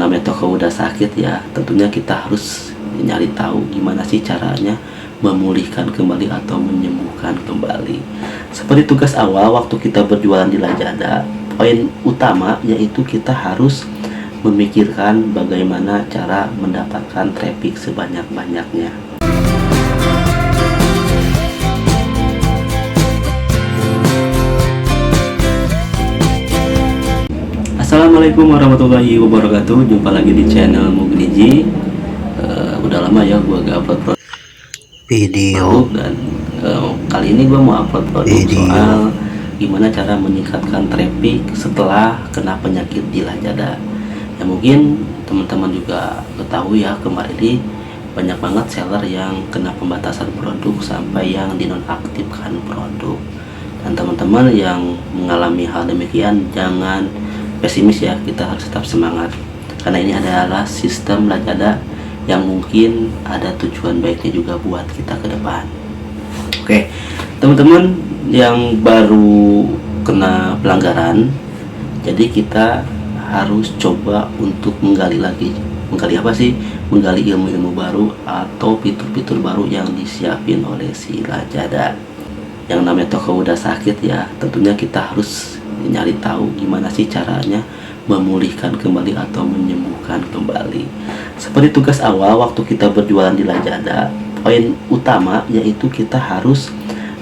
namanya toko udah sakit ya, tentunya kita harus nyari tahu gimana sih caranya memulihkan kembali atau menyembuhkan kembali. Seperti tugas awal waktu kita berjualan di Lazada, poin utama yaitu kita harus memikirkan bagaimana cara mendapatkan traffic sebanyak-banyaknya. Assalamualaikum warahmatullahi wabarakatuh. Jumpa lagi di channel Mugniji. Udah lama ya gua gak upload video dan kali ini gua mau upload produk soal gimana cara meningkatkan traffic setelah kena penyakit di Lazada. Ya mungkin teman-teman juga ketahui ya, kemarin ini banyak banget seller yang kena pembatasan produk sampai yang dinonaktifkan produk. Dan teman-teman yang mengalami hal demikian jangan pesimis ya, kita harus tetap semangat karena ini adalah sistem Lazada yang mungkin ada tujuan baiknya juga buat kita ke depan. Oke, teman-teman yang baru kena pelanggaran, jadi kita harus coba untuk menggali lagi. Menggali apa sih? Menggali ilmu-ilmu baru atau fitur-fitur baru yang disiapin oleh si Lazada. Yang namanya toko udah sakit ya, tentunya kita harus nyari tahu gimana sih caranya memulihkan kembali atau menyembuhkan kembali. Seperti tugas awal waktu kita berjualan di Lazada, poin utama yaitu kita harus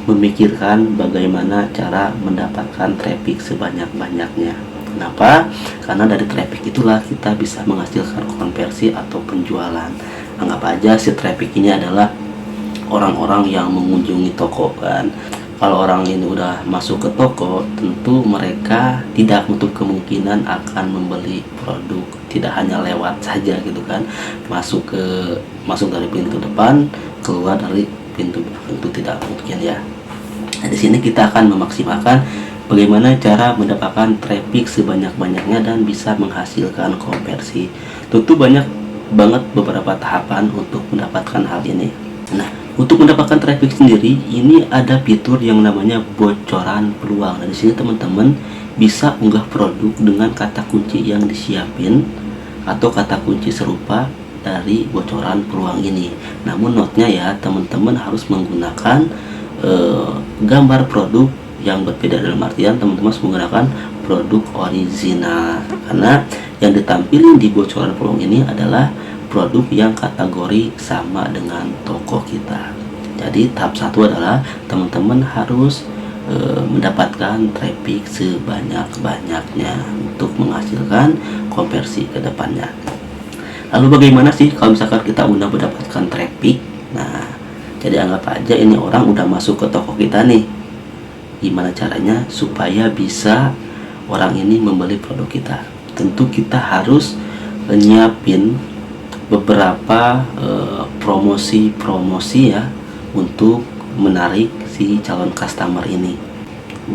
memikirkan bagaimana cara mendapatkan traffic sebanyak-banyaknya. Kenapa? Karena dari traffic itulah kita bisa menghasilkan konversi atau penjualan. Anggap aja si traffic ini adalah orang-orang yang mengunjungi toko kan. Kalau orang ini udah masuk ke toko, tentu mereka tidak menutup kemungkinan akan membeli produk. Tidak hanya lewat saja gitu kan, masuk dari pintu depan, keluar dari pintu belakang, itu tidak mungkin ya. Nah, di sini kita akan memaksimalkan bagaimana cara mendapatkan traffic sebanyak-banyaknya dan bisa menghasilkan konversi. Tentu banyak banget beberapa tahapan untuk mendapatkan hal ini. Nah, untuk mendapatkan traffic sendiri, ini ada fitur yang namanya bocoran peluang. Dan di sini teman-teman bisa unggah produk dengan kata kunci yang disiapin atau kata kunci serupa dari bocoran peluang ini. Namun notnya ya, teman-teman harus menggunakan gambar produk yang berbeda, dalam artian teman-teman harus menggunakan produk original, karena yang ditampilkan di bocoran peluang ini adalah produk yang kategori sama dengan toko kita. Jadi tahap satu adalah teman-teman harus mendapatkan traffic sebanyak-banyaknya untuk menghasilkan konversi ke depannya. Lalu bagaimana sih kalau misalkan kita udah mendapatkan traffic? Nah, jadi anggap aja ini orang udah masuk ke toko kita nih. Gimana caranya supaya bisa orang ini membeli produk kita? Tentu kita harus nyiapin beberapa promosi ya untuk menarik si calon customer ini.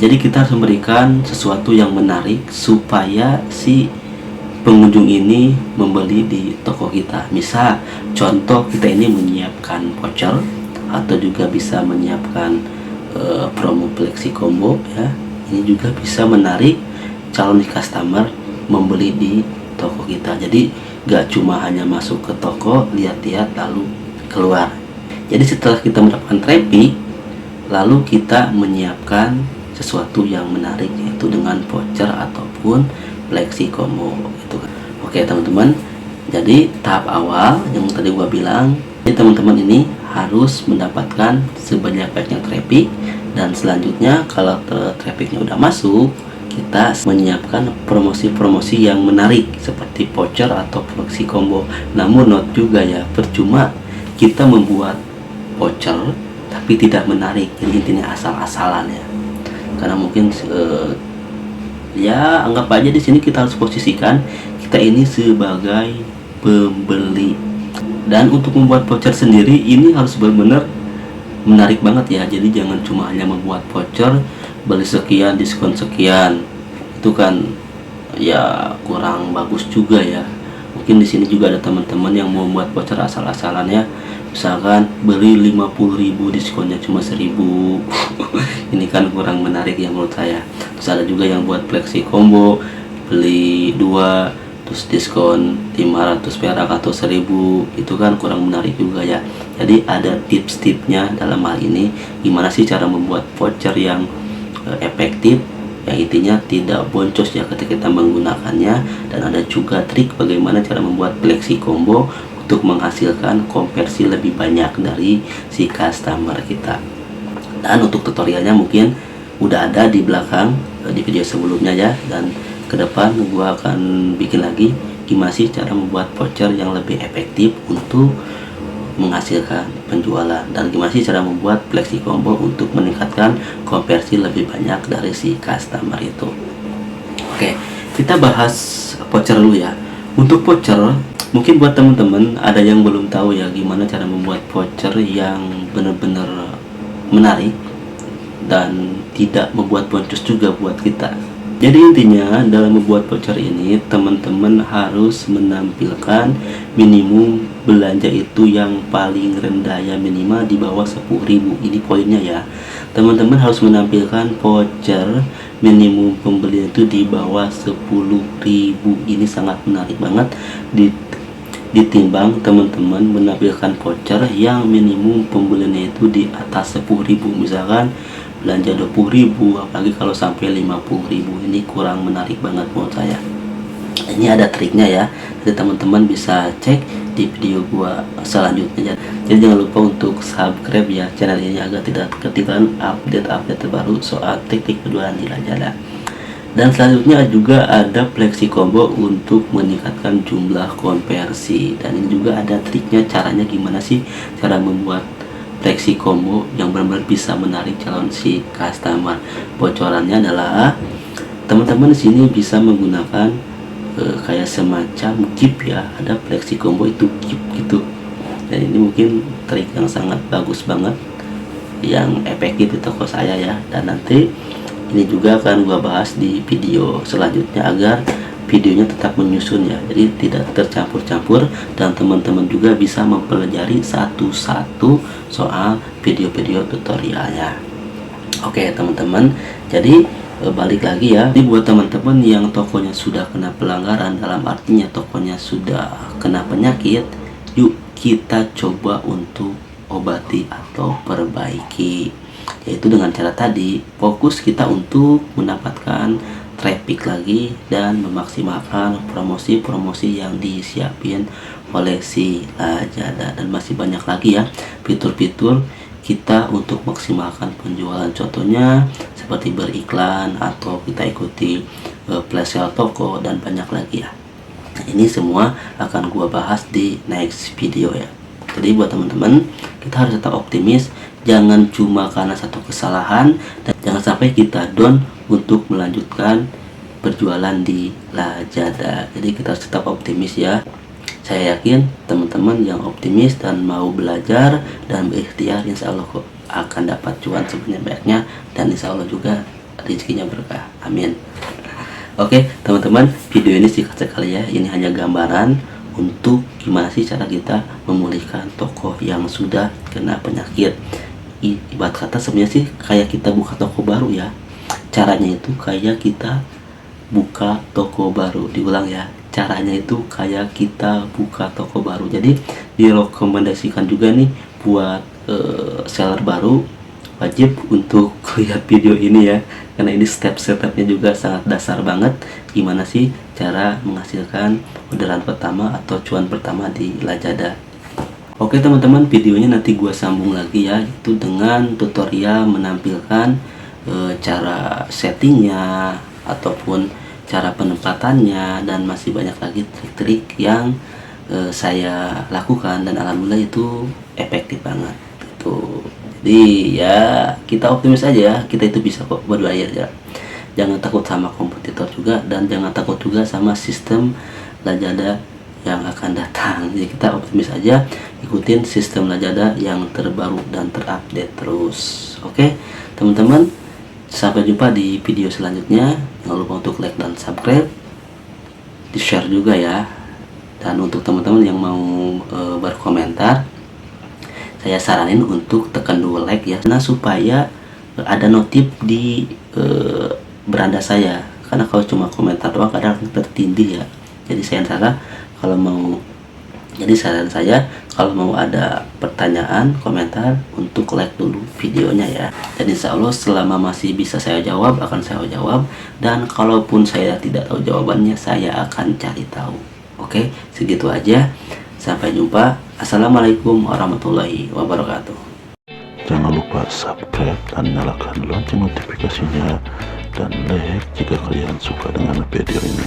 Jadi kita harus memberikan sesuatu yang menarik supaya si pengunjung ini membeli di toko kita. Misal contoh, kita ini menyiapkan voucher atau juga bisa menyiapkan promo flexi combo ya. Ini juga bisa menarik calon customer membeli di toko kita. Jadi gak cuma hanya masuk ke toko, lihat-lihat lalu keluar. Jadi setelah kita mendapatkan traffic, lalu kita menyiapkan sesuatu yang menarik, yaitu dengan voucher ataupun flexi combo gitu kan. Oke teman-teman, jadi tahap awal yang tadi gua bilang, jadi teman-teman ini harus mendapatkan sebanyak-banyaknya traffic, dan selanjutnya kalau trafficnya udah masuk, kita menyiapkan promosi-promosi yang menarik seperti voucher atau flexi combo. Namun note juga ya, percuma kita membuat voucher tapi tidak menarik, jadi intinya asal-asalan ya. Karena mungkin ya anggap aja di sini kita harus posisikan kita ini sebagai pembeli. Dan untuk membuat voucher sendiri ini harus benar-benar menarik banget ya. Jadi jangan cuma hanya membuat voucher beli sekian diskon sekian, itu kan ya kurang bagus juga ya. Mungkin di sini juga ada teman-teman yang mau membuat voucher asal-asalan ya, misalkan beli 50.000 diskonnya cuma 1.000. Ini kan kurang menarik ya menurut saya. Terus ada juga yang buat flexi combo, beli 2 terus diskon 500 perak atau 1000, itu kan kurang menarik juga ya. Jadi ada tips-tipsnya dalam hal ini, gimana sih cara membuat voucher yang efektif, yang intinya tidak boncos ya ketika kita menggunakannya. Dan ada juga trik bagaimana cara membuat flexi combo untuk menghasilkan konversi lebih banyak dari si customer kita. Dan untuk tutorialnya mungkin udah ada di belakang di video sebelumnya ya, dan ke depan gua akan bikin lagi gimana sih cara membuat voucher yang lebih efektif untuk menghasilkan penjualan, dan gimana sih cara membuat flexi combo untuk meningkatkan konversi lebih banyak dari si customer itu. Oke, kita bahas voucher dulu ya. Untuk voucher, mungkin buat teman-teman ada yang belum tahu ya gimana cara membuat voucher yang benar-benar menarik dan tidak membuat boncos juga buat kita. Jadi intinya dalam membuat voucher ini, teman-teman harus menampilkan minimum belanja itu yang paling rendah ya, minimal di bawah 10.000. Ini poinnya ya. Teman-teman harus menampilkan voucher minimum pembelian itu di bawah 10.000. Ini sangat menarik banget ditimbang teman-teman menampilkan voucher yang minimum pembeliannya itu di atas 10.000. Misalkan belanja 20.000, apalagi kalau sampai 50.000, ini kurang menarik banget menurut saya. Ini ada triknya ya, jadi teman-teman bisa cek di video gua selanjutnya ya. Jadi jangan lupa untuk subscribe ya channel ini agar tidak ketinggalan update terbaru soal teknik penjualan di Lazada. Dan selanjutnya juga ada flexi combo untuk meningkatkan jumlah konversi, dan ini juga ada triknya, caranya gimana sih cara membuat flexi combo yang benar-benar bisa menarik calon si customer. Bocorannya adalah teman-teman di sini bisa menggunakan kayak semacam gift ya, ada flexi combo itu gift gitu. Dan ini mungkin trik yang sangat bagus banget, yang efektif di toko saya ya. Dan nanti ini juga akan gua bahas di video selanjutnya agar videonya tetap menyusun ya, jadi tidak tercampur-campur, dan teman-teman juga bisa mempelajari satu-satu soal video-video tutorialnya. Oke teman-teman, jadi balik lagi ya, jadi buat teman-teman yang tokonya sudah kena pelanggaran, dalam artinya tokonya sudah kena penyakit, yuk kita coba untuk obati atau perbaiki, yaitu dengan cara tadi, fokus kita untuk mendapatkan traffic lagi dan memaksimalkan promosi-promosi yang disiapin oleh si Lazada. Dan masih banyak lagi ya fitur-fitur kita untuk maksimalkan penjualan, contohnya seperti beriklan atau kita ikuti flash sale toko dan banyak lagi ya. Nah, ini semua akan gua bahas di next video ya. Jadi buat teman-teman, kita harus tetap optimis, jangan cuma karena satu kesalahan, dan jangan sampai kita down untuk melanjutkan berjualan di Lazada. Jadi kita harus tetap optimis ya. Saya yakin teman-teman yang optimis dan mau belajar dan berikhtiar, insya Allah kok akan dapat cuan sebanyak-banyaknya, dan insya Allah juga rezekinya berkah. Amin. Oke teman-teman, video ini singkat sekali ya. Ini hanya gambaran untuk gimana sih cara kita memulihkan toko yang sudah kena penyakit. Ibarat kata sebenarnya sih kayak kita buka toko baru ya. Caranya itu kayak kita buka toko baru. Diulang ya, caranya itu kayak kita buka toko baru. Jadi direkomendasikan juga nih buat seller baru, wajib untuk lihat video ini ya, karena ini step-stepnya juga sangat dasar banget, gimana sih cara menghasilkan orderan pertama atau cuan pertama di Lazada. Oke teman-teman, videonya nanti gua sambung lagi ya, itu dengan tutorial menampilkan cara settingnya ataupun cara penempatannya, dan masih banyak lagi trik-trik yang saya lakukan, dan alhamdulillah itu efektif banget itu. Jadi ya kita optimis aja, kita itu bisa kok berlayar ya. Jangan takut sama kompetitor juga, dan jangan takut juga sama sistem Lazada yang akan datang. Jadi kita optimis aja, ikutin sistem Lazada yang terbaru dan terupdate terus. Oke teman-teman, sampai jumpa di video selanjutnya. Jangan lupa untuk like dan subscribe, di share juga ya. Dan untuk teman-teman yang mau berkomentar, saya saranin untuk tekan dulu like ya, nah supaya ada notif di beranda saya, karena kalau cuma komentar doang kadang tertindih ya. Jadi saran saya kalau mau ada pertanyaan, komentar, untuk like dulu videonya ya. Dan insya Allah selama masih bisa saya jawab, akan saya jawab. Dan kalaupun saya tidak tahu jawabannya, saya akan cari tahu. Oke, segitu aja. Sampai jumpa. Assalamualaikum warahmatullahi wabarakatuh. Jangan lupa subscribe dan nyalakan lonceng notifikasinya, dan like jika kalian suka dengan video ini.